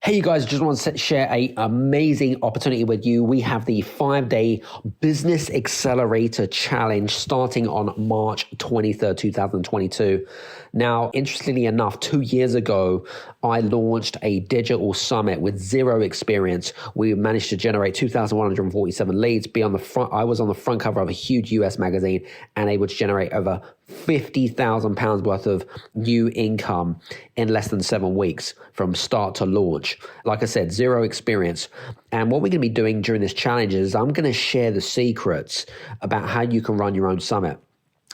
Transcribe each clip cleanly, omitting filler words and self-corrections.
Hey, you guys, just want to share an amazing opportunity with you. We have the 5-day Business Accelerator Challenge starting on March 23rd, 2022. Now, interestingly enough, 2 years ago, I launched a digital summit with zero experience. We managed to generate 2,147 leads, be on the front. I was on the front cover of a huge US magazine and able to generate over £50,000 worth of new income in less than 7 weeks from start to launch. Like I said, zero experience. And what we're going to be doing during this challenge is I'm going to share the secrets about how you can run your own summit.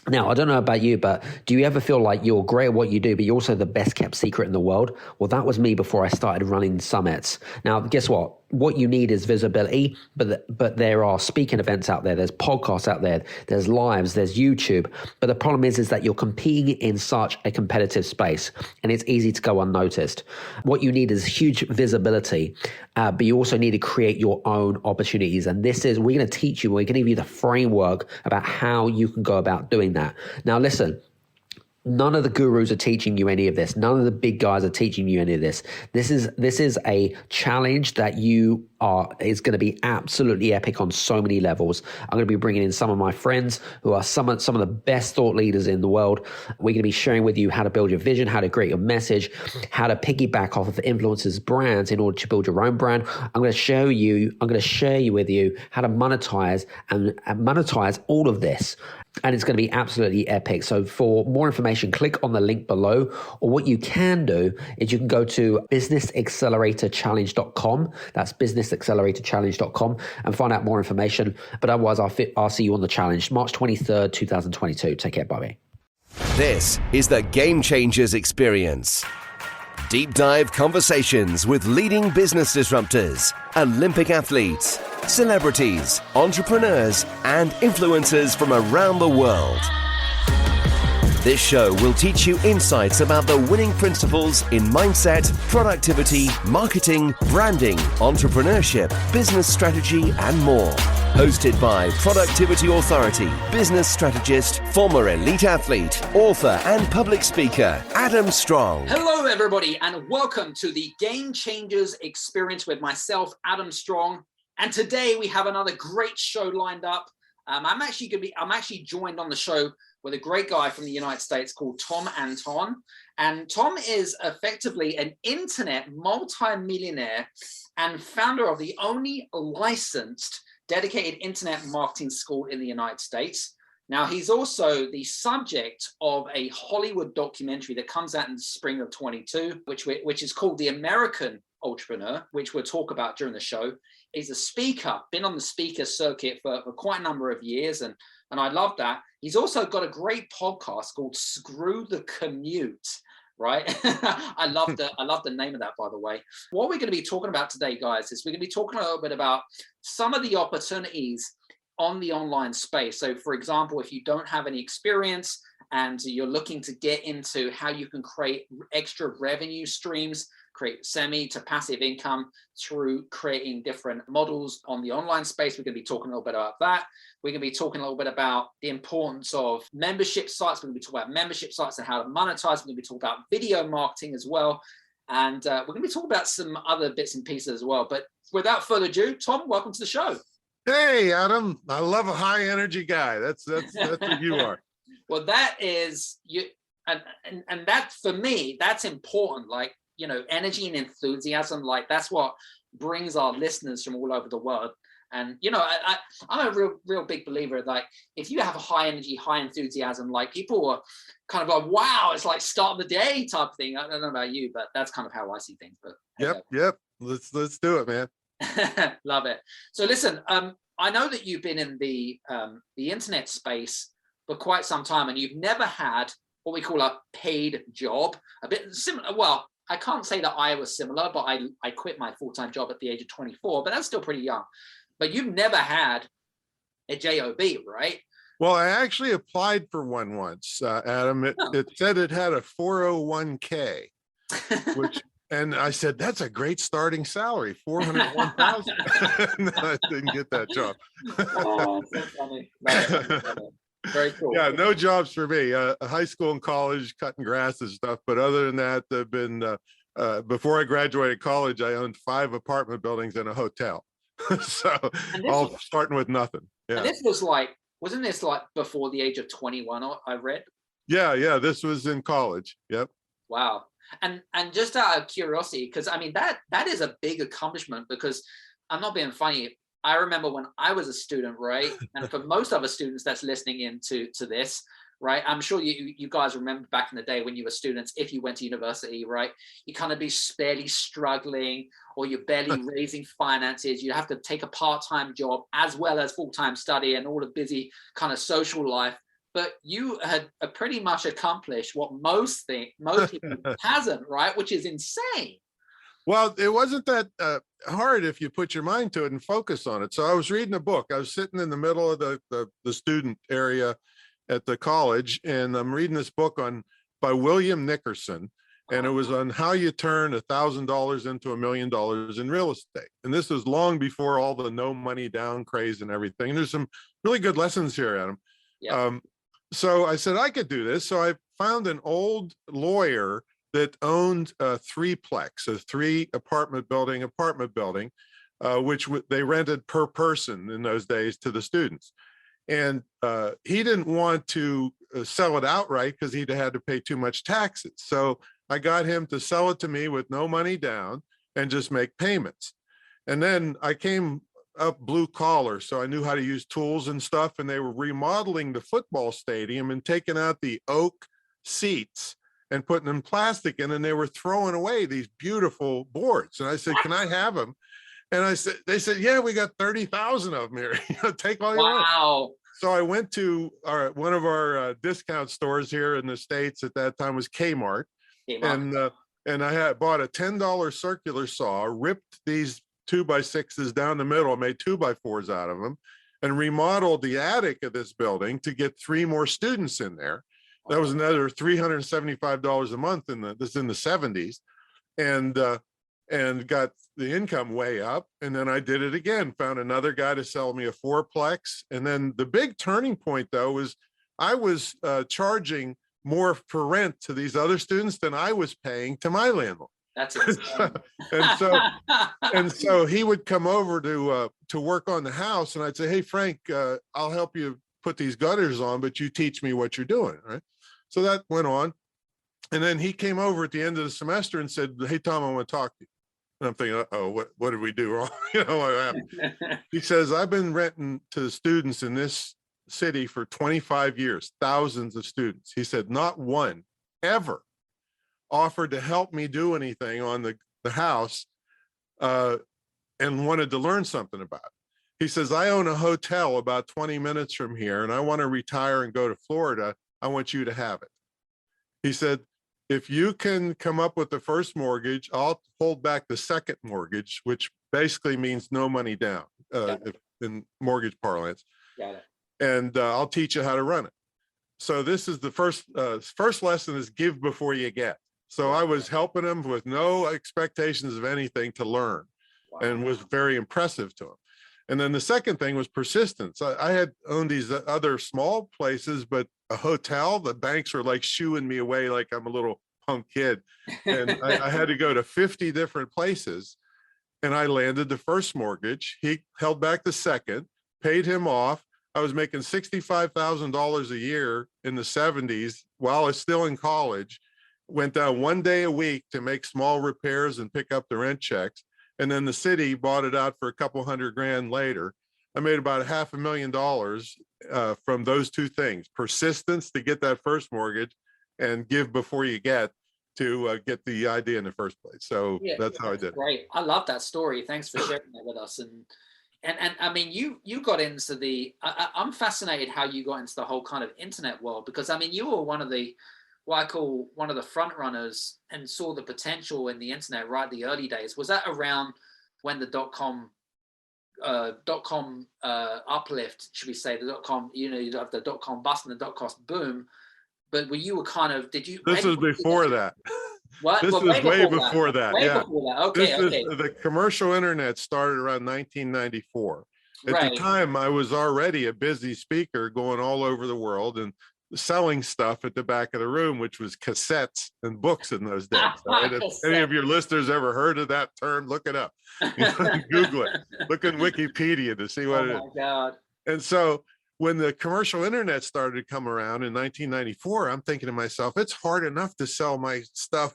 Now, I don't know about you, but do you ever feel like you're great at what you do, but you're also the best kept secret in the world? Well, that was me before I started running summits. Now, guess what? What you need is visibility, but there are speaking events out there. There's podcasts out there. There's lives. There's YouTube. But the problem is that you're competing in such a competitive space, and it's easy to go unnoticed. What you need is huge visibility, but you also need to create your own opportunities. And we're going to teach you. We're going to give you the framework about how you can go about doing that. Now, listen. None of the gurus are teaching you any of this. None of the big guys are teaching you any of this. This is a challenge that is going to be absolutely epic on so many levels. I'm going to be bringing in some of my friends who are some of the best thought leaders in the world. We're going to be sharing with you how to build your vision, how to create your message, how to piggyback off of influencers' brands in order to build your own brand. I'm going to share with you how to monetize and monetize all of this. And it's going to be absolutely epic. So for more information, click on the link below. Or what you can do is you can go to businessacceleratorchallenge.com. That's businessacceleratorchallenge.com and find out more information. But otherwise, I'll see you on the challenge, March 23rd, 2022. Take care. Bye-bye. This is the Game Changers Experience. Deep dive conversations with leading business disruptors, Olympic athletes, celebrities, entrepreneurs, and influencers from around the world. This show will teach you insights about the winning principles in mindset, productivity, marketing, branding, entrepreneurship, business strategy, and more. Hosted by Productivity Authority, business strategist, former elite athlete, author, and public speaker, Adam Strong. Hello, everybody, and welcome to the Game Changers Experience with myself, Adam Strong. And today we have another great show lined up. I'm actually joined on the show with a great guy from the United States called Tom Anton. And Tom is effectively an internet multi-millionaire and founder of the only licensed dedicated internet marketing school in the United States. Now, he's also the subject of a Hollywood documentary that comes out in the spring of 22, which is called The American Entrepreneur, which we'll talk about during the show. He's a speaker, been on the speaker circuit for quite a number of years, and I love that. He's also got a great podcast called Screw the Commute, right? I love the name of that, by the way. What we're going to be talking about today, guys, is we're going to be talking a little bit about some of the opportunities on the online space. So, for example, if you don't have any experience and you're looking to get into how you can create extra revenue streams, create semi to passive income through creating different models on the online space, we're going to be talking a little bit about that. We're going to be talking a little bit about the importance of membership sites. We're going to be talking about membership sites and how to monetize. We're going to be talking about video marketing as well. And we're going to be talking about some other bits and pieces as well. But without further ado, Tom, welcome to the show. Hey, Adam. I love a high energy guy. That's what you are. Well, that is you, and that for me, that's important. Like, you know, energy and enthusiasm, like that's what brings our listeners from all over the world. And, you know, I'm a real big believer, like if you have a high energy, high enthusiasm, like people are kind of like, wow, it's like start of the day type thing. I don't know about you, but that's kind of how I see things. But Yep. Let's do it, man. Love it. So listen, I know that you've been in the internet space for quite some time, and you've never had what we call a paid job. A bit similar. Well, I can't say that I was similar, but I quit my full-time job at the age of 24, but that's still pretty young. But you've never had a job, right? Well, I actually applied for one once, Adam. It said it had a 401k, and I said, that's a great starting salary, $401,000. No, I didn't get that job. Oh, so funny. Very cool. Yeah, no jobs for me. High school and college, cutting grass and stuff. But other than that, I've been before I graduated college, I owned 5 apartment buildings and a hotel. So all starting with nothing. Yeah. And this was like, wasn't this like before the age of 21? I read. Yeah. This was in college. Yep. Wow. And just out of curiosity, because I mean that is a big accomplishment, because I'm not being funny. I remember when I was a student, right? And for most other students that's listening into this, right? I'm sure you guys remember back in the day when you were students, if you went to university, right? You kind of be barely struggling, or you're barely raising finances. You have to take a part-time job as well as full-time study and all the busy kind of social life. But you had pretty much accomplished what most people hasn't, right? Which is insane. Well, it wasn't that hard if you put your mind to it and focus on it. So I was reading a book. I was sitting in the middle of the student area at the college, and I'm reading this book by William Nickerson, and it was on how you turn $1,000 into $1 million in real estate. And this was long before all the no money down craze and everything. And there's some really good lessons here, Adam. Yeah. So I said I could do this. So I found an old lawyer that owned a threeplex, a 3 apartment building, which they rented per person in those days to the students. And he didn't want to sell it outright because he'd had to pay too much taxes. So I got him to sell it to me with no money down and just make payments. And then I came up blue collar, so I knew how to use tools and stuff. And they were remodeling the football stadium and taking out the oak seats and putting them plastic in, and they were throwing away these beautiful boards. And I said, "Can I have them?" And they said, "Yeah, we got 30,000 of them here. Take all you want." Wow. So I went to one of our discount stores here in the States at that time was Kmart. And I had bought a $10 circular saw, ripped these 2x6s down the middle, made 2x4s out of them, and remodeled the attic of this building to get 3 more students in there. That was another $375 a month this is in the 70s, and got the income way up. And then I did it again, found another guy to sell me a 4-plex. And then the big turning point though was I was charging more for rent to these other students than I was paying to my landlord. That's insane. and so he would come over to work on the house, and I'd say, "Hey Frank, I'll help you put these gutters on, but you teach me what you're doing," right? So that went on. And then he came over at the end of the semester and said, "Hey Tom, I want to talk to you." And I'm thinking, "Oh, what did we do wrong?" What happened? He says, "I've been renting to students in this city for 25 years, thousands of students." He said, "Not one ever offered to help me do anything on the house and wanted to learn something about it." He says, "I own a hotel about 20 minutes from here, and I want to retire and go to Florida. I want you to have it." He said, "If you can come up with the first mortgage, I'll hold back the second mortgage," which basically means no money down in mortgage parlance. Got it. "And I'll teach you how to run it." So this is the first lesson is give before you get. So I was helping him with no expectations of anything to learn, and was very impressive to him. And then the second thing was persistence. I had owned these other small places, but a hotel, the banks were like shooing me away like I'm a little punk kid. And I had to go to 50 different places, and I landed the first mortgage. He held back the second, paid him off. I was making $65,000 a year in the 70s while I was still in college. Went down 1 day a week to make small repairs and pick up the rent checks. And then the city bought it out for a couple $100,000 later. I made about $500,000 from those two things: persistence to get that first mortgage, and give before you get to get the idea in the first place. So that's how I did it. Great. I love that story. Thanks for sharing that with us. And I mean, you got into I'm fascinated how you got into the whole kind of internet world, because I mean, you were one of the, what I call one of the front runners, and saw the potential in the internet right the early days. Was that around when the .com uplift, should we say, the .com, you have the .com bust and the .com boom, but were you kind of, did you? This was before that. What? This was way before that. Way Yeah. before that. Okay. The commercial internet started around 1994. At Right. the time, I was already a busy speaker going all over the world, and selling stuff at the back of the room, which was cassettes and books in those days. Right? If any of your listeners ever heard of that term, look it up. Google it. Look in Wikipedia to see what it is. Oh my God. And so when the commercial internet started to come around in 1994, I'm thinking to myself, it's hard enough to sell my stuff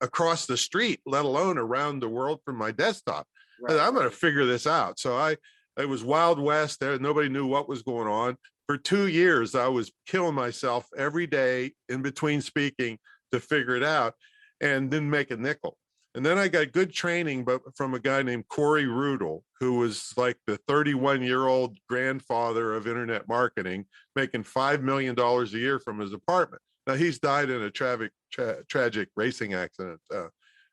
across the street, let alone around the world from my desktop. Right. I'm going to figure this out. So it was Wild West there. Nobody knew what was going on. For 2 years, I was killing myself every day in between speaking to figure it out and didn't make a nickel. And then I got good training but from a guy named Corey Rudel, who was like the 31-year-old grandfather of internet marketing, making $5 million a year from his apartment. Now, he's died in a tragic racing accident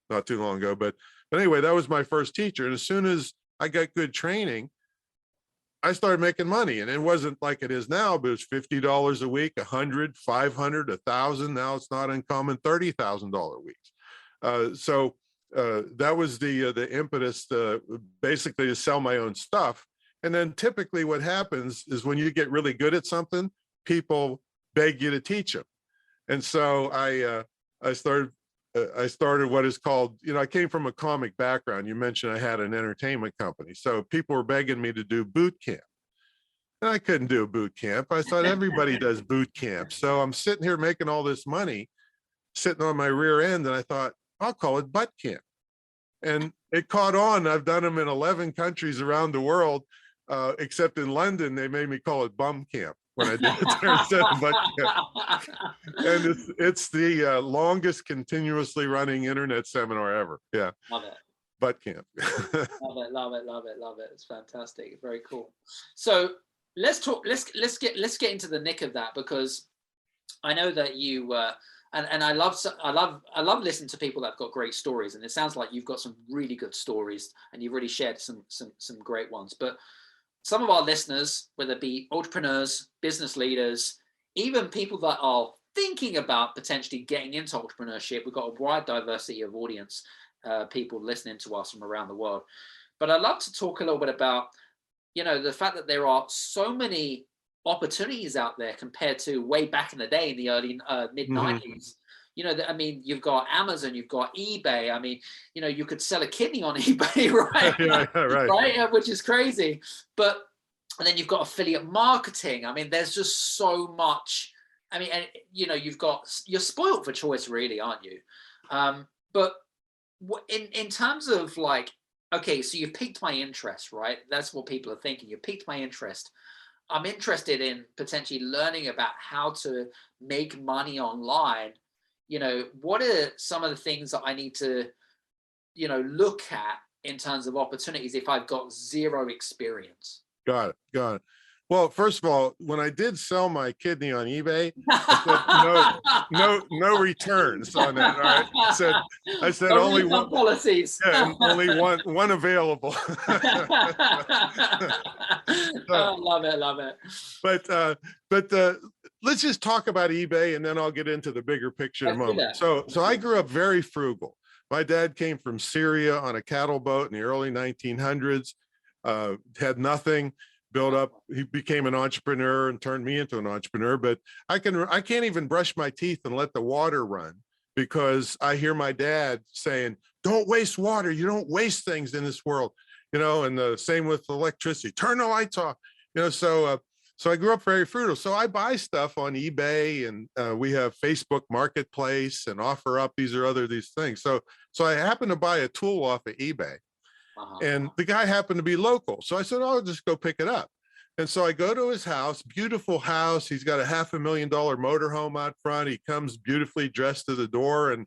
not too long ago. But anyway, that was my first teacher. And as soon as I got good training, I started making money. And it wasn't like it is now, but it was $50 a week, $100, $500, $1,000. Now it's not uncommon, $30,000 weeks. So that was the impetus basically to sell my own stuff. And then typically what happens is when you get really good at something, people beg you to teach them. And so I started what is called, I came from a comic background. You mentioned I had an entertainment company. So people were begging me to do boot camp. And I couldn't do a boot camp. I thought everybody does boot camp. So I'm sitting here making all this money, sitting on my rear end. And I thought, I'll call it butt camp. And it caught on. I've done them in 11 countries around the world, except in London, they made me call it bum camp when I did it there instead of butt camp. And it's the longest continuously running internet seminar ever. Yeah. Love it. Butt camp. Love it. It's fantastic. Very cool. So let's get into the nick of that, because I know that you and I love listening to people that've got great stories, and it sounds like you've got some really good stories and you've really shared some great ones. But some of our listeners, whether it be entrepreneurs, business leaders, even people that are thinking about potentially getting into entrepreneurship, we've got a wide diversity of audience, people listening to us from around the world. But I'd love to talk a little bit about, the fact that there are so many opportunities out there compared to way back in the day in the early mid 90s. You've got Amazon, you've got eBay. You could sell a kidney on eBay, right? Yeah, right. Right, which is crazy. And then you've got affiliate marketing. There's just so much. You're spoiled for choice, really, aren't you? But in terms of okay, so you've piqued my interest, right? That's what people are thinking. You piqued my interest. I'm interested in potentially learning about how to make money online. What are some of the things that I need to, look at in terms of opportunities if I've got zero experience? Got it. Well, first of all, when I did sell my kidney on eBay, I said no returns on that. All right. I said no only one policies. Yeah, only one available. Love it. But let's just talk about eBay, and then I'll get into the bigger picture in a moment. So I grew up very frugal. My dad came from Syria on a cattle boat in the early 1900s, had nothing. Built up, he became an entrepreneur and turned me into an entrepreneur. But I can't even brush my teeth and let the water run because I hear my dad saying, "Don't waste water. You don't waste things in this world." And the same with electricity. Turn the lights off. So I grew up very frugal. So I buy stuff on eBay, and we have Facebook Marketplace and OfferUp. These things. So I happened to buy a tool off of eBay. And the guy happened to be local. So I said, I'll just go pick it up. And so I go to his house, beautiful house. He's got a $500,000 motorhome out front. He comes beautifully dressed to the door, and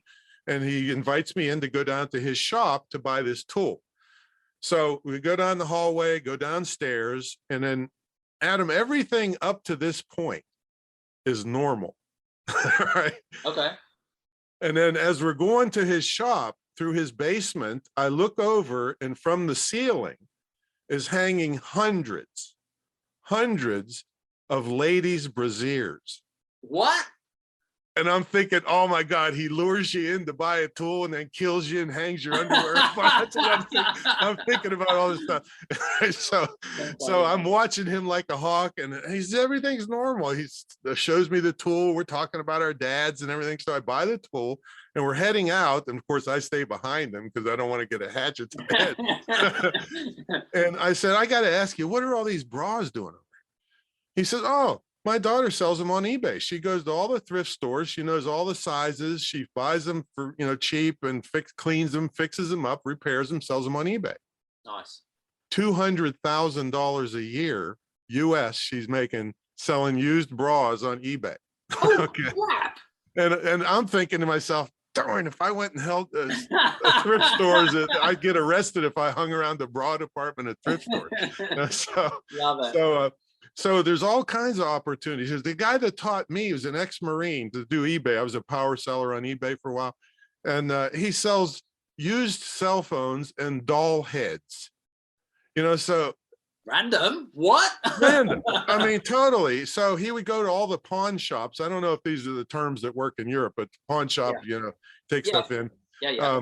he invites me in to go down to his shop to buy this tool. So we go down the hallway, go downstairs, and then, Adam, everything up to this point is normal. Right? Okay. And then as we're going to his shop, through his basement, I look over, and from the ceiling is hanging hundreds of ladies' brasiers. What? And I'm thinking, oh my God, he lures you in to buy a tool and then kills you and hangs your underwear. That's what I'm thinking about all this stuff. so I'm watching him like a hawk, and everything's normal. He shows me the tool. We're talking about our dads and everything. So I buy the tool and we're heading out. And of course I stay behind him because I don't want to get a hatchet to the head. And I said, I got to ask you, what are all these bras doing? He says, oh, my daughter sells them on eBay. She goes to all the thrift stores. She knows all the sizes. She buys them for, cheap and cleans them, fixes them up, repairs them, sells them on eBay. Nice. $200,000 a year US she's making selling used bras on eBay. Oh, okay. Crap. And I'm thinking to myself, darn, if I went and held thrift stores, I'd get arrested if I hung around the bra department at thrift stores. Love it. So there's all kinds of opportunities. The guy that taught me was an ex-Marine to do eBay. I was a power seller on eBay for a while. And he sells used cell phones and doll heads. So random. What? Random. I mean, totally. So he would go to all the pawn shops. I don't know if these are the terms that work in Europe, but pawn shop, take stuff in. Yeah.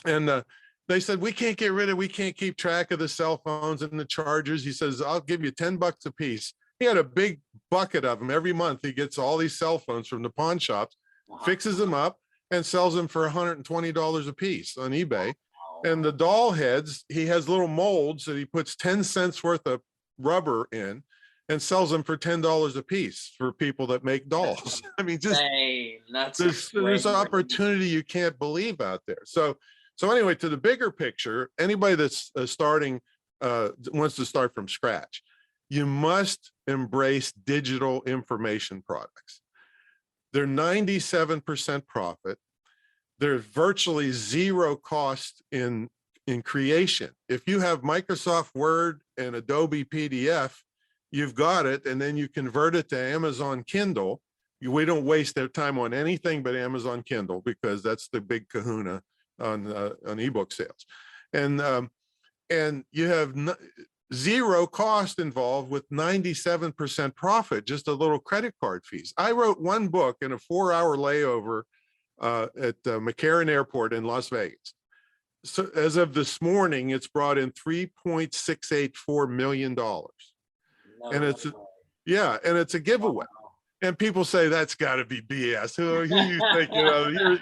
And they said, we can't keep track of the cell phones and the chargers. He says, I'll give you $10 a piece. He had a big bucket of them. Every month he gets all these cell phones from the pawn shops, fixes them up, and sells them for $120 a piece on eBay. And the doll heads, he has little molds that he puts 10 cents worth of rubber in and sells them for $10 a piece for people that make dolls. I mean, just there's opportunity you can't believe out there. So anyway, to the bigger picture, anybody that's wants to start from scratch, you must embrace digital information products. They're 97% profit. There's virtually zero cost in creation. If you have Microsoft Word and Adobe PDF, you've got it, and then you convert it to Amazon Kindle. We don't waste their time on anything but Amazon Kindle because that's the big kahuna on ebook sales, and you have zero cost involved with 97% profit, just a little credit card fees. I wrote one book in a 4-hour layover at McCarran Airport in Las Vegas. So as of this morning, it's brought in $3.684 million, and it's a giveaway. Wow. And people say that's got to be BS. Who you think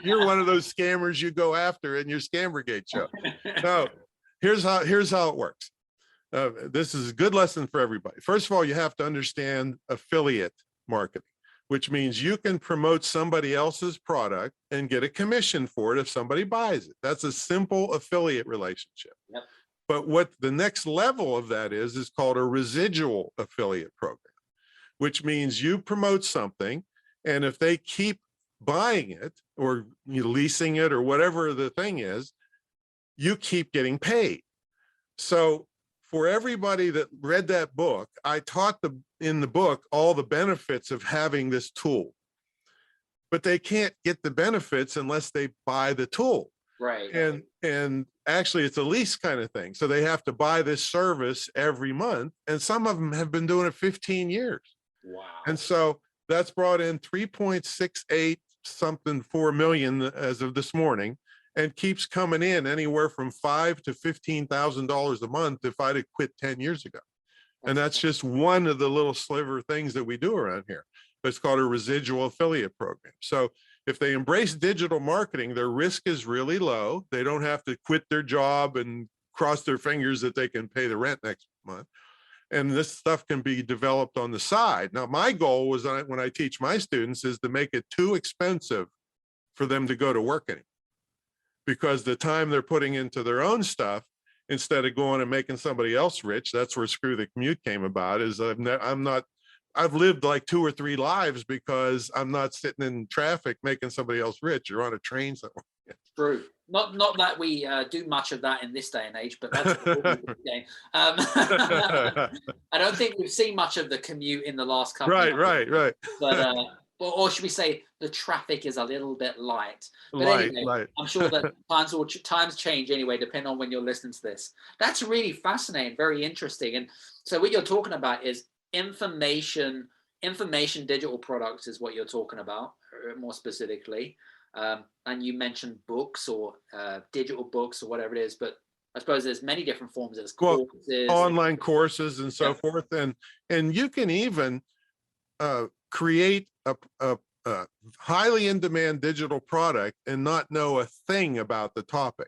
you're one of those scammers you go after in your Scammergate show? No, here's how it works. This is a good lesson for everybody. First of all, you have to understand affiliate marketing, which means you can promote somebody else's product and get a commission for it if somebody buys it. That's a simple affiliate relationship. Yep. But what the next level of that is called a residual affiliate program, which means you promote something, and if they keep buying it or leasing it or whatever the thing is, you keep getting paid. So for everybody that read that book, I taught in the book all the benefits of having this tool, but they can't get the benefits unless they buy the tool. Right. And actually it's a lease kind of thing. So they have to buy this service every month, and some of them have been doing it 15 years. Wow. And so that's brought in 3.68 something 4 million as of this morning, and keeps coming in anywhere from $5,000 to $15,000 a month if I'd have quit 10 years ago. And that's just one of the little sliver things that we do around here. But it's called a residual affiliate program. So if they embrace digital marketing, their risk is really low. They don't have to quit their job and cross their fingers that they can pay the rent next month. And this stuff can be developed on the side. Now, my goal was when I teach my students is to make it too expensive for them to go to work anymore, because the time they're putting into their own stuff, instead of going and making somebody else rich, that's where Screw the Commute came about, is I've lived like 2 or 3 lives because I'm not sitting in traffic making somebody else rich or on a train somewhere. True. Not that we do much of that in this day and age, but that's a game. I don't think we've seen much of the commute in the last couple of years. Right. But or should we say the traffic is a little bit light. But anyway, I'm sure that times change anyway, depending on when you're listening to this. That's really fascinating, very interesting. And so what you're talking about is information information digital products is what you're talking about, more specifically. And you mentioned books or digital books or whatever it is, but I suppose there's many different forms. There's courses, online courses and so forth. And you can even create a highly in-demand digital product and not know a thing about the topic.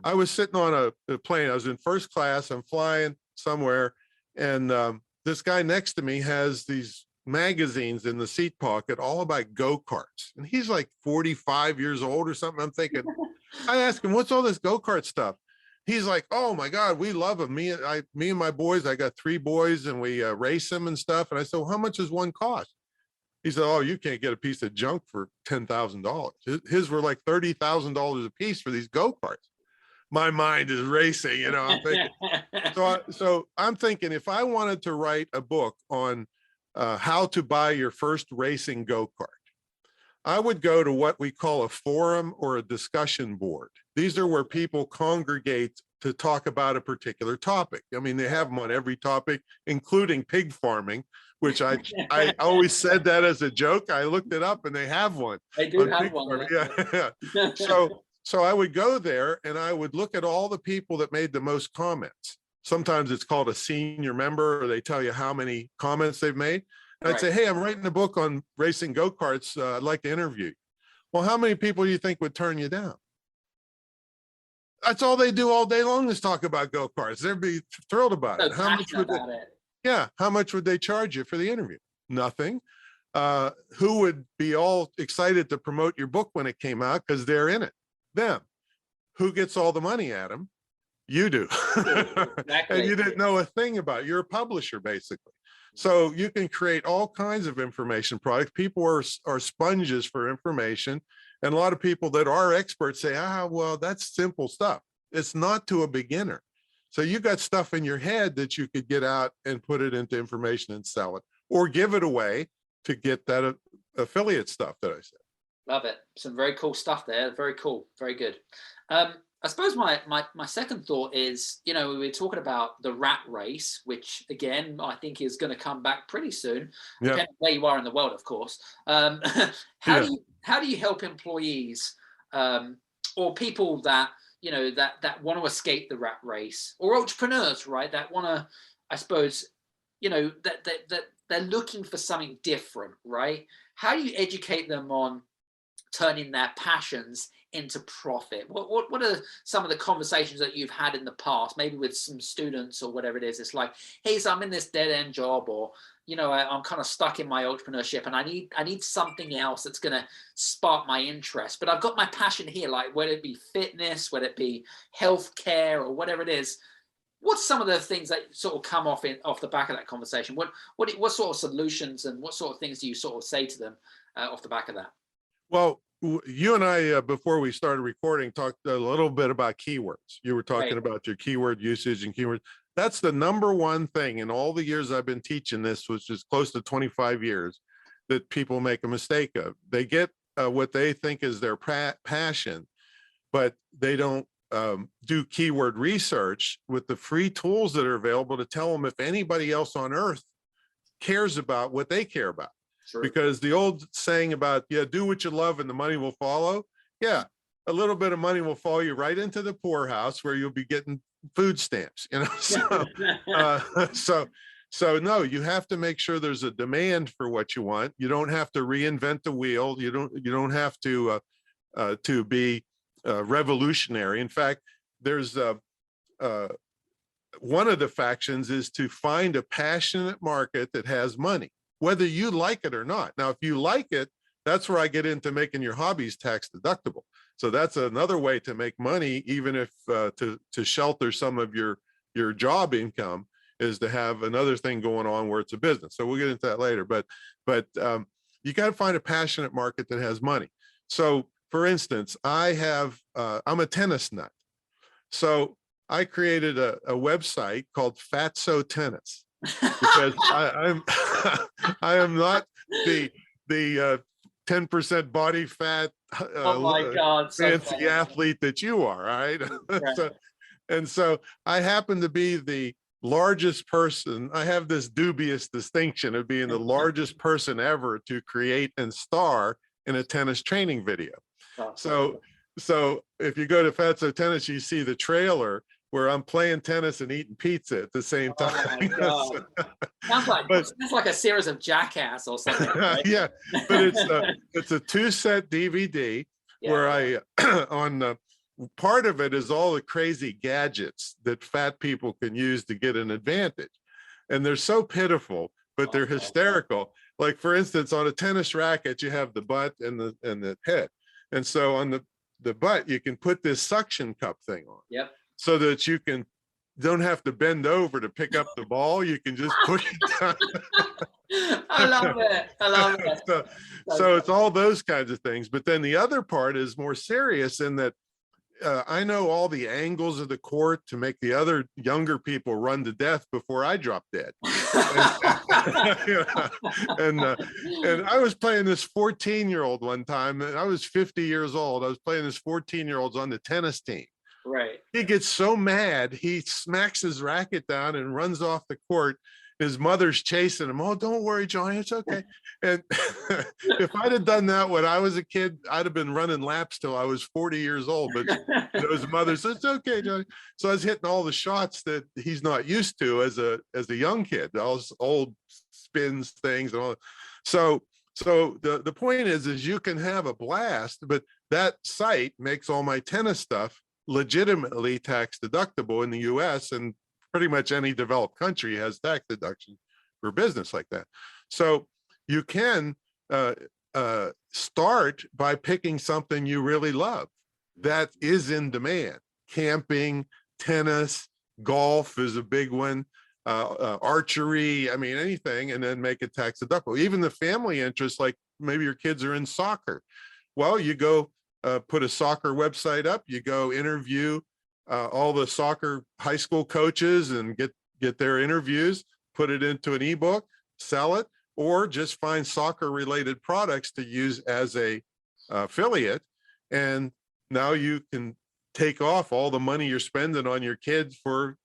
I was sitting on a plane. I was in first class. I'm flying somewhere, and this guy next to me has these magazines in the seat pocket, all about go-karts. And he's like 45 years old or something. I'm thinking, I asked him, what's all this go-kart stuff? He's like, oh my God, we love them. Me and my boys, I got 3 boys, and we race them and stuff. And I said, well, how much does one cost? He said, oh, you can't get a piece of junk for $10,000. His were like $30,000 a piece for these go-karts. My mind is racing, you know. I'm thinking, so I'm thinking, if I wanted to write a book on how to buy your first racing go-kart, I would go to what we call a forum or a discussion board. These are where people congregate to talk about a particular topic. I mean, they have them on every topic, including pig farming, which I always said that as a joke. I looked it up and they have one. They do have one. Yeah. So I would go there and I would look at all the people that made the most comments. Sometimes it's called a senior member, or they tell you how many comments they've made. And I'd say, hey, I'm writing a book on racing go-karts. I'd like to interview you. Well, how many people do you think would turn you down? That's all they do all day long is talk about go-karts. They'd be thrilled about it. How much would they charge you for the interview? Nothing. Who would be all excited to promote your book when it came out because they're in it? Them. Who gets all the money, Adam? You do. Exactly. And you didn't know a thing about it. You're a publisher, basically. So you can create all kinds of information products. People are sponges for information. And a lot of people that are experts say, well, that's simple stuff. It's not to a beginner. So you got stuff in your head that you could get out and put it into information and sell it, or give it away to get that affiliate stuff that I said. Love it. Some very cool stuff there. Very cool. Very good. I suppose my second thought is, you know, we were talking about the rat race, which again, I think is going to come back pretty soon, depending on where you are in the world, of course. How do you help employees or people that, you know, that want to escape the rat race, or entrepreneurs, right? That want to, I suppose, you know, that they're looking for something different, right? How do you educate them on turning their passions into profit? What are some of the conversations that you've had in the past, maybe with some students or whatever it is? It's like, hey, so I'm in this dead end job, or, you know, I'm kind of stuck in my entrepreneurship and I need something else that's going to spark my interest, but I've got my passion here, like whether it be fitness, whether it be healthcare or whatever it is. What's some of the things that sort of come off the back of that conversation? What sort of solutions and what sort of things do you sort of say to them off the back of that? Well, you and I, before we started recording, talked a little bit about keywords. You were talking about your keyword usage and keywords. That's the number one thing in all the years I've been teaching this, which is close to 25 years, that people make a mistake of. They get what they think is their passion, but they don't do keyword research with the free tools that are available to tell them if anybody else on earth cares about what they care about. Sure. Because the old saying about, do what you love and the money will follow. Yeah, a little bit of money will follow you right into the poorhouse where you'll be getting food stamps, you know. So no, you have to make sure there's a demand for what you want. You don't have to reinvent the wheel. You don't have to be revolutionary. In fact, there's one of the factions is to find a passionate market that has money, whether you like it or not. Now, if you like it, that's where I get into making your hobbies tax deductible. So that's another way to make money, even if to shelter some of your job income, is to have another thing going on where it's a business. So we'll get into that later. But you got to find a passionate market that has money. So for instance, I'm a tennis nut. So I created a website called Fatso Tennis, because I am not the 10% body fat oh my God, fancy athlete that you are, right? Right. So I happen to be the largest person. I have this dubious distinction of being the largest person ever to create and star in a tennis training video. So if you go to Fatso Tennis, you see the trailer where I'm playing tennis and eating pizza at the same time. Oh my God. Sounds like a series of Jackass or something. Right? Yeah, but it's a 2-set DVD where I on part of it is all the crazy gadgets that fat people can use to get an advantage, and they're so pitiful, but they're hysterical. Like, for instance, on a tennis racket, you have the butt and the head, and so on the butt you can put this suction cup thing on. Yep. So that you don't have to bend over to pick up the ball. You can just push it down. I love it. So it's all those kinds of things. But then the other part is more serious in that I know all the angles of the court to make the other younger people run to death before I drop dead. And I was playing this 14-year-old one time, and I was 50 years old. I was playing this 14-year-olds on the tennis team. Right. He gets so mad, he smacks his racket down and runs off the court. His mother's chasing him. Oh, don't worry, Johnny, it's okay. And if I'd have done that when I was a kid, I'd have been running laps till I was 40 years old. But his mother says, it's okay, Johnny. So I was hitting all the shots that he's not used to as a young kid, all those old spins things and all. So the point is you can have a blast, but that site makes all my tennis stuff legitimately tax deductible in the US, and pretty much any developed country has tax deduction for business like that. So you can start by picking something you really love that is in demand. Camping, tennis, golf is a big one, archery, I mean, anything, and then make it tax deductible. Even the family interests, like maybe your kids are in soccer. Well, you go put a soccer website up, you go interview all the soccer high school coaches and get their interviews, put it into an ebook, sell it, or just find soccer related products to use as a affiliate. And now you can take off all the money you're spending on your kids for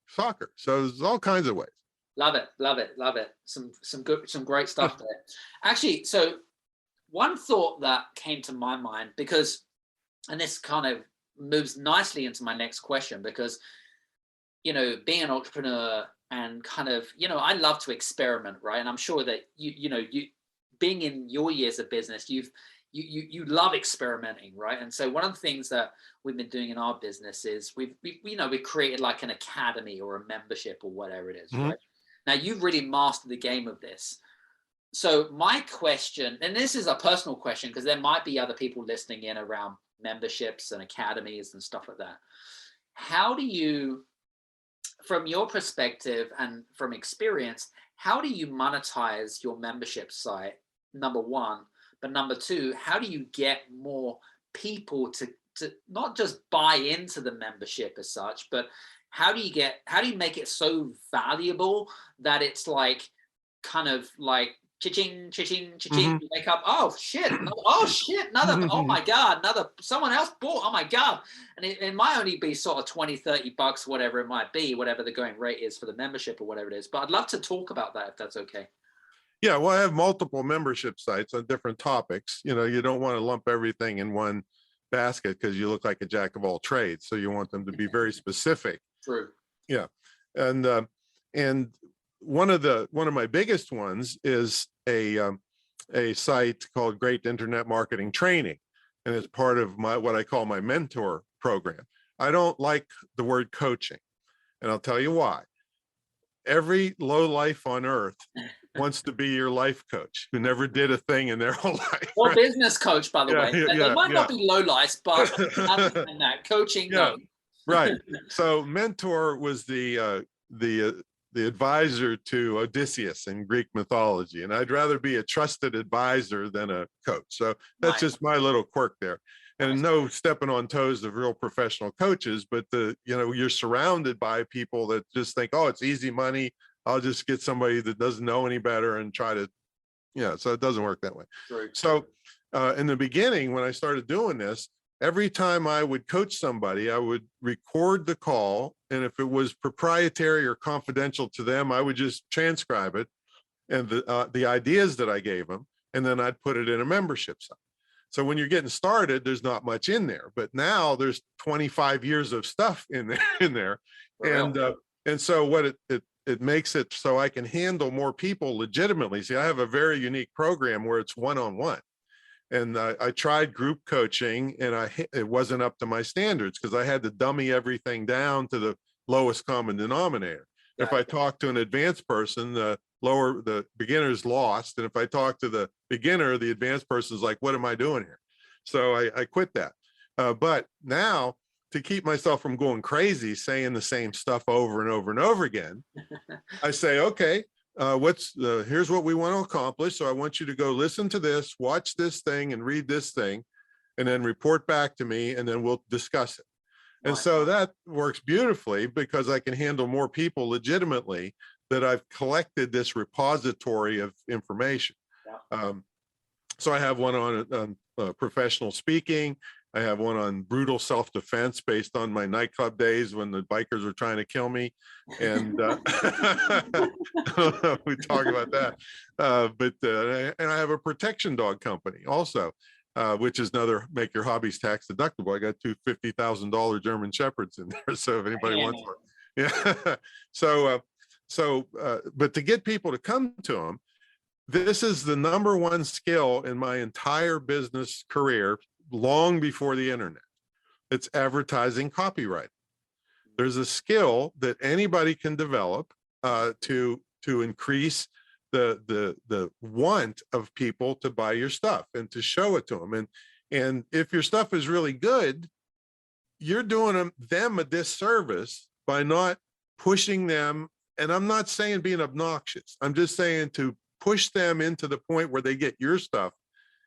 soccer. So there's all kinds of ways. Love it. Some great stuff there. Actually, so one thought that came to my mind, because, and this kind of moves nicely into my next question, because, being an entrepreneur and kind of, I love to experiment, right? And I'm sure that you being in your years of business, you love experimenting, right? And so one of the things that we've been doing in our business is we've created like an academy or a membership or whatever it is, right? Now you've really mastered the game of this. So my question, and this is a personal question because there might be other people listening in around memberships and academies and stuff like that. How do you, from your perspective and from experience, how do you monetize your membership site, number one? But number two, how do you get more people to not just buy into the membership as such, but how do you make it so valuable that it's like kind of like cha-ching, cha-ching, cha-ching, you wake up, oh shit, another, oh my God, someone else bought, oh my God. And it might only be sort of 20, 30 bucks, whatever it might be, whatever the going rate is for the membership or whatever it is. But I'd love to talk about that if that's okay. Yeah, well, I have multiple membership sites on different topics. You don't want to lump everything in one basket because you look like a jack of all trades. So you want them to be very specific. True. Yeah. And one of my biggest ones is a site called Great Internet Marketing Training, and it's part of what I call my mentor program. I don't like the word coaching, and I'll tell you why. Every low life on earth wants to be your life coach who never did a thing in their whole life. Or business coach, by the way. They might not be low life, but other than that, coaching, no. Right. So mentor was the advisor to Odysseus in Greek mythology, and I'd rather be a trusted advisor than a coach. So that's just my little quirk there. And no stepping on toes of real professional coaches, but you're surrounded by people that just think, oh, it's easy money. I'll just get somebody that doesn't know any better and try to, so it doesn't work that way. Right. So in the beginning, when I started doing this, every time I would coach somebody, I would record the call. And if it was proprietary or confidential to them, I would just transcribe it and the ideas that I gave them, and then I'd put it in a membership site. So when you're getting started, there's not much in there, but now there's 25 years of stuff in there. And so what it makes it so I can handle more people legitimately. See, I have a very unique program where it's one-on-one. And I tried group coaching, and it wasn't up to my standards because I had to dummy everything down to the lowest common denominator. If I talk to an advanced person, the beginner's lost. And if I talk to the beginner, the advanced person's like, what am I doing here? So I quit that. But now, to keep myself from going crazy, saying the same stuff over and over and over again, I say, okay, here's what we want to accomplish. So I want you to go listen to this, watch this thing, and read this thing, and then report back to me, and then we'll discuss it. And so that works beautifully because I can handle more people legitimately, that I've collected this repository of information. So I have one on professional speaking. I have one on brutal self-defense based on my nightclub days when the bikers were trying to kill me. And we talk about that. And I have a protection dog company also, which is another make your hobbies tax deductible. I got two $50,000 German Shepherds in there. So if anybody wants one. Yeah. But to get people to come to them, this is the number one skill in my entire business career, long before the internet. It's advertising copywriting. There's a skill that anybody can develop to increase the want of people to buy your stuff and to show it to them. And if your stuff is really good, you're doing them a disservice by not pushing them. And I'm not saying being obnoxious. I'm just saying to push them into the point where they get your stuff.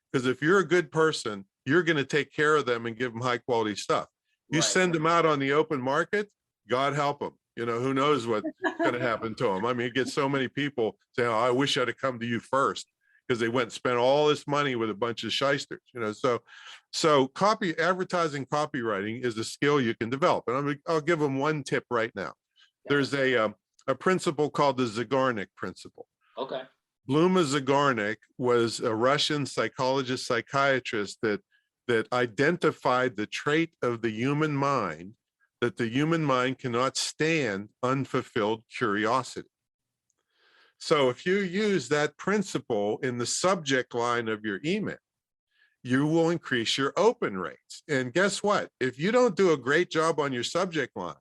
Because if you're a good person, you're going to take care of them and give them high quality stuff. You send them out on the open market, God help them. You know, who knows what's going to happen to them. I mean, you get so many people saying, oh, I wish I'd have come to you first, because they went and spent all this money with a bunch of shysters, you know. So advertising copywriting is a skill you can develop. And I'll give them one tip right now. There's a principle called the Zygarnik principle. Okay. Bluma Zygarnik was a Russian psychologist, psychiatrist that identified the trait of the human mind, that the human mind cannot stand unfulfilled curiosity. So if you use that principle in the subject line of your email, you will increase your open rates. And guess what? If you don't do a great job on your subject line,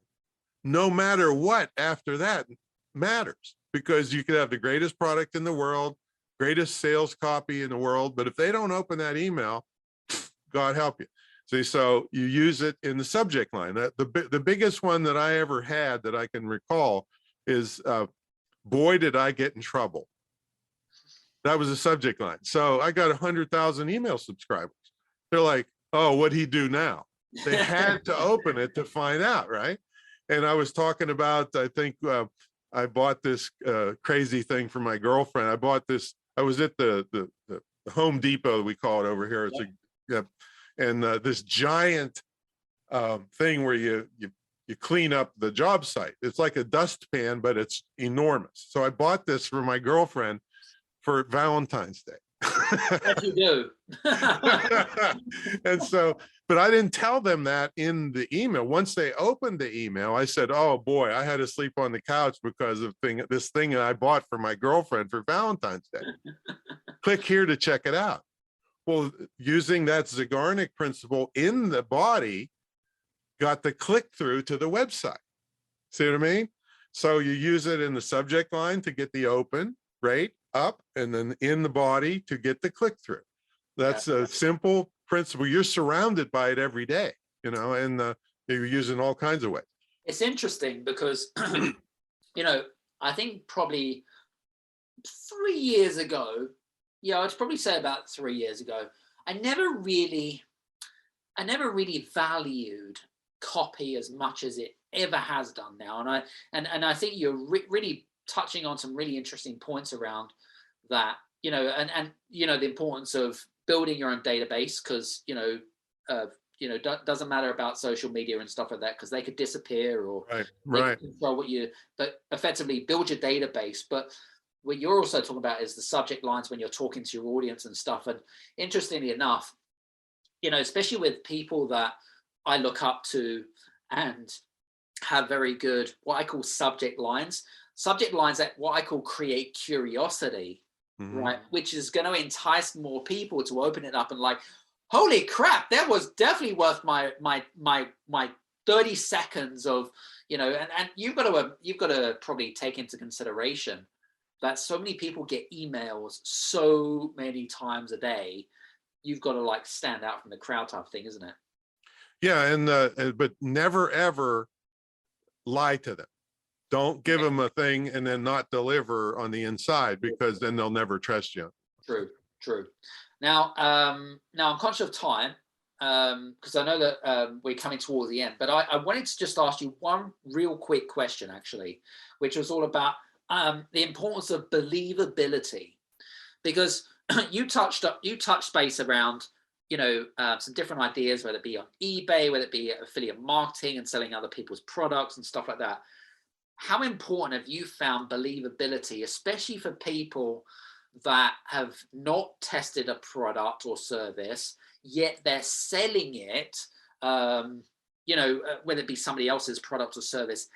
no matter what after that matters, because you could have the greatest product in the world, greatest sales copy in the world, but if they don't open that email, God help you. See, so you use it in the subject line. The biggest one that I ever had that I can recall is, boy, did I get in trouble. That was a subject line. So I got 100,000 email subscribers. They're like, oh, what'd he do now? They had to open it to find out, right? And I was talking about, I think I bought this crazy thing for my girlfriend. I was at the Home Depot, we call it over here. It's this giant thing where you clean up the job site. It's like a dustpan, but it's enormous. So I bought this for my girlfriend for Valentine's Day. Yes, you do. And so, but I didn't tell them that in the email. Once they opened the email, I said, oh boy, I had to sleep on the couch because of this thing that I bought for my girlfriend for Valentine's Day. Click here to check it out. Well, using that Zygarnik principle in the body got the click through to the website. See what I mean? So you use it in the subject line to get the open rate up, and then in the body to get the click through. That's a simple principle. You're surrounded by it every day, you know, and you're using all kinds of ways. It's interesting because, you know, I think probably 3 years ago, I'd probably say about 3 years ago, I never really valued copy as much as it ever has done now. And I think you're really touching on some really interesting points around that, you know, and the importance of building your own database, because, you know, doesn't matter about social media and stuff like that, because they could disappear, or they could control what you, but effectively build your database. But what you're also talking about is the subject lines when you're talking to your audience and stuff. And interestingly enough, you know, especially with people that I look up to and have very good, what I call subject lines that what I call create curiosity, right? Which is going to entice more people to open it up and like, holy crap, that was definitely worth my 30 seconds of, you know, and you've got to probably take into consideration that so many people get emails so many times a day. You've got to like stand out from the crowd type thing, isn't it? Yeah. And but never ever lie to them. Don't give them a thing and then not deliver on the inside, because then they'll never trust you. True. Now, now I'm conscious of time, because I know that we're coming towards the end, but I wanted to just ask you one real quick question, actually, which was all about the importance of believability, because you touched base around, you know, some different ideas, whether it be on eBay, whether it be affiliate marketing and selling other people's products and stuff like that. How important have you found believability, especially for people that have not tested a product or service, yet they're selling it, you know, whether it be somebody else's product or service?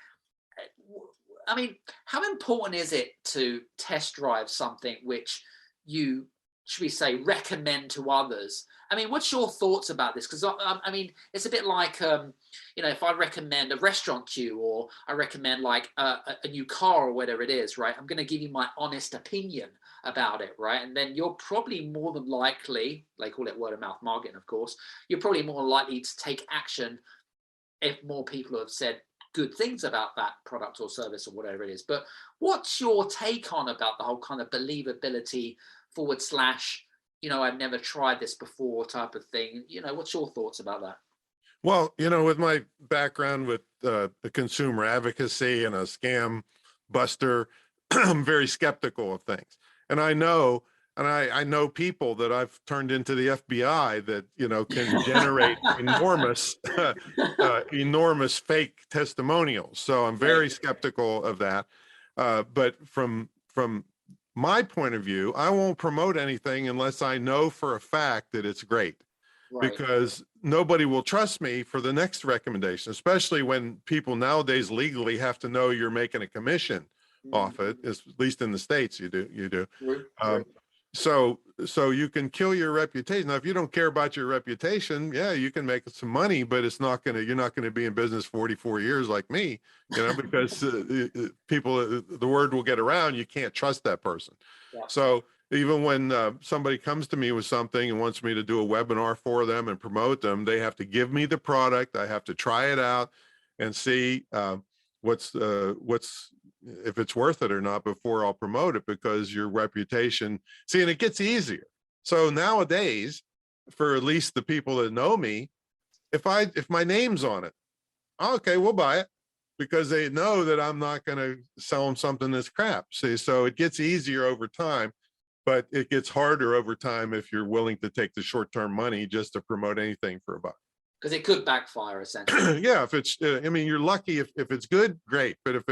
I mean, how important is it to test drive something which you, should we say, recommend to others? I mean, what's your thoughts about this? Because I mean, it's a bit like, you know, if I recommend a restaurant queue, or I recommend like a new car or whatever it is, right? I'm going to give you my honest opinion about it, right? And then you're probably more than likely, they call it word of mouth marketing, of course, you're probably more likely to take action if more people have said good things about that product or service or whatever it is. But what's your take on about the whole kind of believability / you know, I've never tried this before type of thing? You know, what's your thoughts about that? Well, you know, with my background with the consumer advocacy and a scam buster, I'm very skeptical of things. And I know, I know people that I've turned into the FBI that, you know, can generate enormous, enormous fake testimonials. So I'm very skeptical of that. But from my point of view, I won't promote anything unless I know for a fact that it's great. Because nobody will trust me for the next recommendation, especially when people nowadays legally have to know you're making a commission off it. At least in the States, you do. So you can kill your reputation. Now, if you don't care about your reputation, yeah, you can make some money, but you're not going to be in business 44 years like me, you know, because people, the word will get around. You can't trust that person. So even when somebody comes to me with something and wants me to do a webinar for them and promote them, they have to give me the product. I have to try it out and see what's if it's worth it or not before I'll promote it, because your reputation, see, and it gets easier. So nowadays, for at least the people that know me, if my name's on it, okay, we'll buy it, because they know that I'm not going to sell them something that's crap. See, so it gets easier over time, but it gets harder over time if you're willing to take the short-term money just to promote anything for a buck. Because it could backfire, essentially. Yeah, if it's, I mean, you're lucky if it's good, great. But if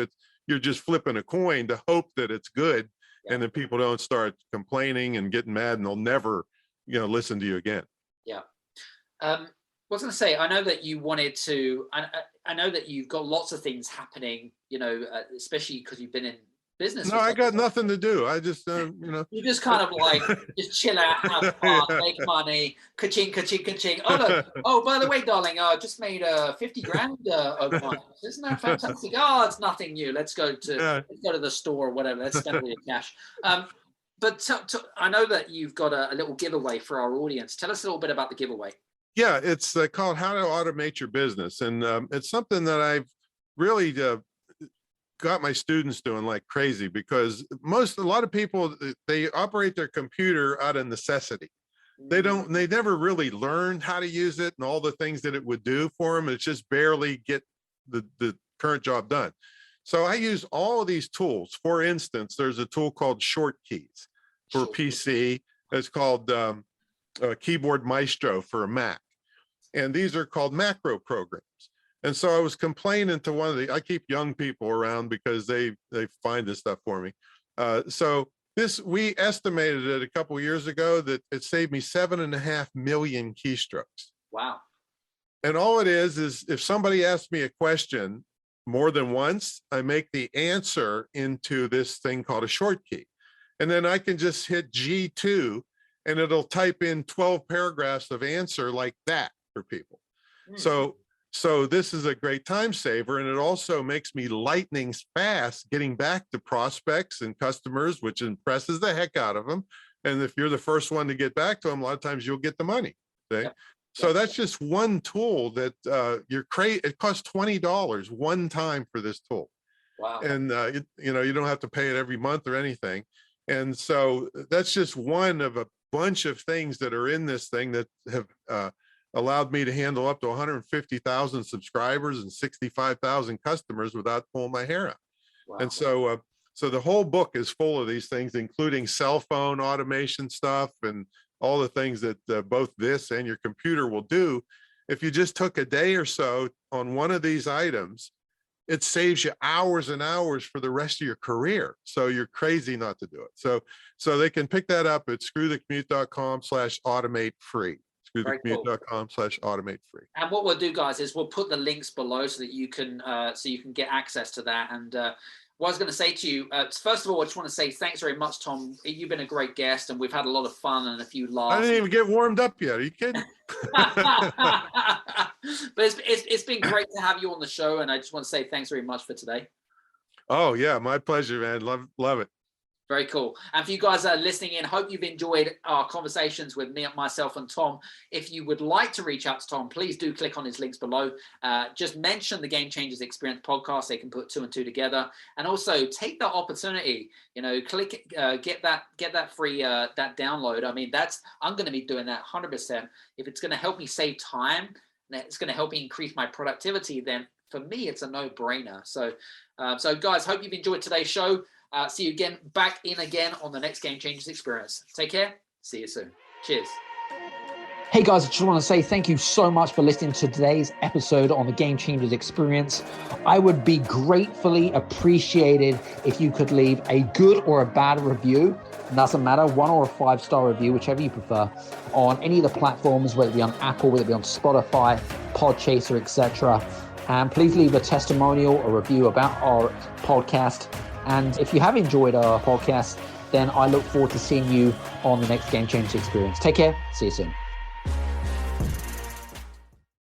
you're just flipping a coin to hope that it's good, and then people don't start complaining and getting mad, and they'll never, you know, listen to you again. Yeah. I was going to say, I know that you wanted to, I know that you've got lots of things happening, you know, especially because you've been in business. No, I got nothing to do. I just, you know. You just kind of like, just chill out, have fun, make money, ka-ching, ka-ching, ka-ching. Oh, look. Oh, by the way, darling, I just made 50 grand overnight. Isn't that fantastic? Oh, it's nothing new. Let's go to the store or whatever. Let's spend all your cash. But I know that you've got a little giveaway for our audience. Tell us a little bit about the giveaway. Yeah, it's called How to Automate Your Business. And it's something that I've really got my students doing like crazy, because a lot of people, they operate their computer out of necessity. They never really learned how to use it and all the things that it would do for them. It's just barely get the current job done. So I use all of these tools. For instance, there's a tool called Short Keys for PC. It's called Keyboard Maestro for a Mac. And these are called macro programs. And so I was complaining to one of I keep young people around because they find this stuff for me. We estimated it a couple of years ago that it saved me 7.5 million keystrokes. Wow. And all it is if somebody asks me a question more than once, I make the answer into this thing called a short key. And then I can just hit G2 and it'll type in 12 paragraphs of answer like that for people. So this is a great time saver, and it also makes me lightning fast getting back to prospects and customers, which impresses the heck out of them. And if you're the first one to get back to them, a lot of times you'll get the money. Okay? Yep. So that's just one tool that it costs $20 one time for this tool. Wow. And you don't have to pay it every month or anything. And so that's just one of a bunch of things that are in this thing that have allowed me to handle up to 150,000 subscribers and 65,000 customers without pulling my hair out. Wow. And so the whole book is full of these things, including cell phone automation stuff and all the things that both this and your computer will do. If you just took a day or so on one of these items, it saves you hours and hours for the rest of your career. So you're crazy not to do it. So they can pick that up at screwthecommute.com/automate free. screwthecommute.com/automate free. And what we'll do, guys, is we'll put the links below so that you can get access to that. And what I was going to say to you, first of all, I just want to say thanks very much, Tom. You've been a great guest, and we've had a lot of fun and a few laughs. I didn't even get warmed up yet. Are you kidding? But it's been great to have you on the show, and I just want to say thanks very much for today. Oh yeah, my pleasure, man. Love it. Very cool. And for you guys that are listening in, hope you've enjoyed our conversations with myself and Tom. If you would like to reach out to Tom, please do click on his links below. Just mention the Game Changers Experience podcast. They can put 2 and 2 together. And also take that opportunity, click, get that free, that download. I mean, I'm going to be doing that 100%. If it's going to help me save time, and it's going to help me increase my productivity, then for me, it's a no-brainer. So guys, hope you've enjoyed today's show. See you back again on the next Game Changers Experience. Take care. See you soon. Cheers. Hey guys, I just want to say thank you so much for listening to today's episode on the Game Changers Experience. I would be gratefully appreciated if you could leave a good or a bad review. It doesn't matter, 1 or a 5-star review, whichever you prefer, on any of the platforms, whether it be on Apple, whether it be on Spotify, Podchaser, etc. And please leave a testimonial or review about our podcast. And if you have enjoyed our podcast, then I look forward to seeing you on the next Game Changers Experience. Take care. See you soon.